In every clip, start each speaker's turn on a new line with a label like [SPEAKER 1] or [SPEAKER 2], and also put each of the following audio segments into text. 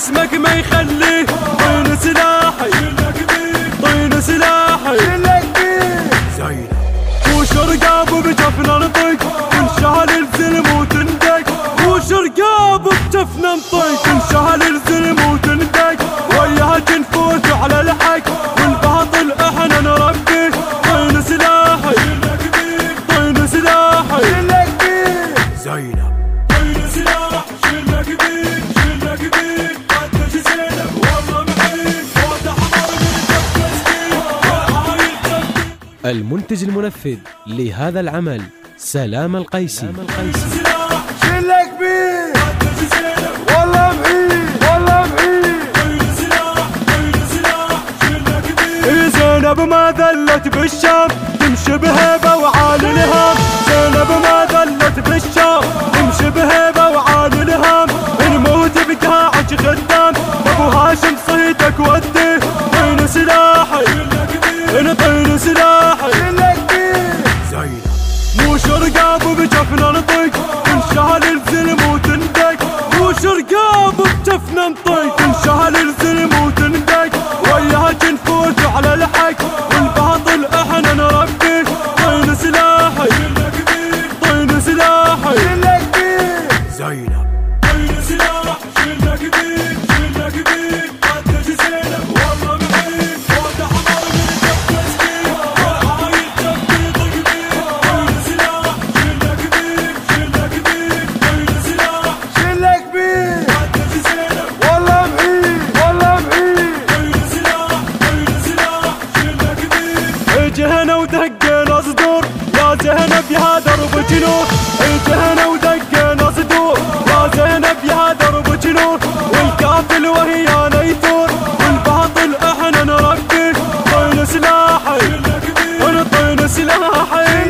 [SPEAKER 1] جسمك ما يخليه. طين سلاحي طين سلاحي زينب وش رقاب بجفنا نطق تنشهل الزلم وتندق. وش رقاب بجفنا نطق تنشهل الزلم وتندق. وياها تنفوت على الحق والباطل احنا نربيه. طين سلاحي طين سلاحي زينب طين سلاح شلنا كبير شلنا كبير. قدش زينب والله محيي فوت احمر من جف مسكين وهاي الجف.
[SPEAKER 2] المنتج المنفذ لهذا العمل سلام القيسي.
[SPEAKER 1] شلنا كبير قدش زينب والله محيي والله محيي. طين سلاح شلنا كبير. زينب ما ذلت بالشام تمشي بهيبة وعالي الهام. زينب ما ذلت بالشام تمشي بهيبة وعالي الهام. الموت بقاعك خدام ابو هاشم صيتك وديه. طين سلاحي طين سلاحي زينب مو شرقاب بجفنا نطق تنشهل الزلم وتندق. مو شرقاب بجفنا نطق تنشهل الزلم وتندق. وياها تنفوت على الحق والباطل احنا نربيه. طين سلاحي طين سلاحي زينب طين سلاح شلنا كبير شلنا كبير. قدش زينب والله محيي فوت احمر من جف مسكين وهاي الجف تقبير. طين سلاح شلنا كبير شلنا كبير. طين سلاح شلنا كبير. قدش زينب والله محيي والله محيي. طين سلاح شلنا كبير. اجهنا ودقنا صدور يا زينب يا درب جنور. اجهنا ودقنا صدور يا زينب يا درب جنور. والكافل وهيانا يثور والباطل احنا نربيه. طين سلاحي طين سلاحي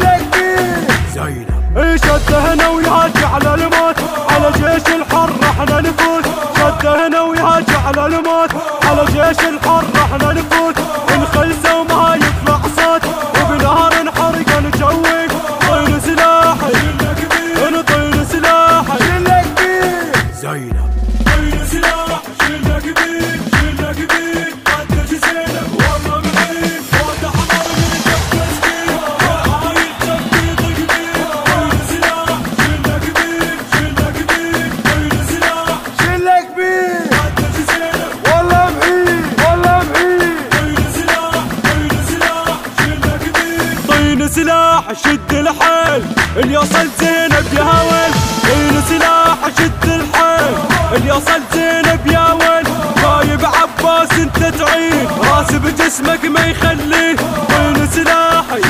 [SPEAKER 1] زينب شدهنا ويهاجي على الموت على جيش الحر احنا نفوت. شدهنا ويهاجي على الموت على جيش الحر احنا نفوت. نخلصه وما يطلع صوت وبنهار نحرق نجوي. طين سلاحي طين سلاحي زينب طين سلاح شلنا كبير شلنا كبير. قدش زينب والله محيي فوت احمر من جف مسكين وهاي الجف تقبير. طين سلاح شلنا كبير شلنا كبير. طين سلاح شلنا كبير. قدش زينب والله محيي والله محيي. طين سلاح شلنا كبير. طين سلاح شد الحيل اللي وصل زينب يا ويل. طين سلاح شد الحيل اللي وصل زينب يا ويل. غايب عباس انت تعين راس بجسمك ما يخليه. طين سلاحي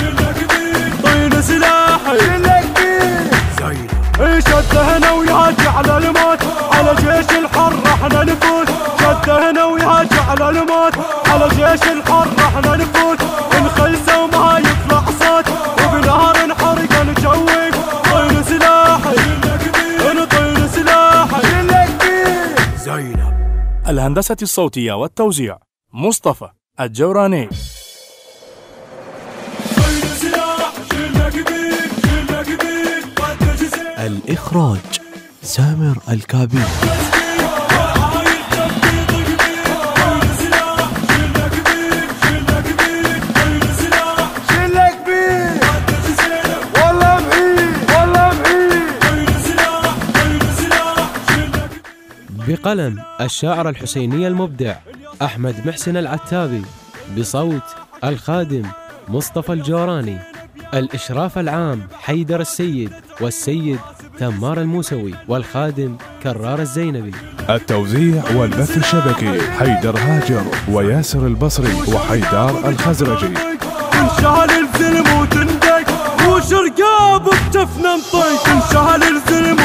[SPEAKER 1] طين سلاحي زينب شدهنا ويهاجي على الموت على جيش الحر احنا نفوت. شدهنا ويهاجي على الموت على جيش الحر احنا نفوت. نخلصه وما يطلع صوت وبنهار نحرق نجوي. طين سلاحي طين سلاحي زينب.
[SPEAKER 3] الهندسة الصوتية والتوزيع مصطفى الجوراني.
[SPEAKER 2] الإخراج سامر الكابي. بقلم الشاعر الحسيني المبدع أحمد محسن العتابي. بصوت الخادم مصطفى الجوراني. الإشراف العام حيدر السيد والسيد تمار الموسوي والخادم كرار الزينبي.
[SPEAKER 4] التوزيع والبث الشبكي حيدر هاجر وياسر البصري وحيدار الخزرجي.
[SPEAKER 1] تنشهل الزلم وتندق وش رقاب بجفنا نطق. تنشهل الزلم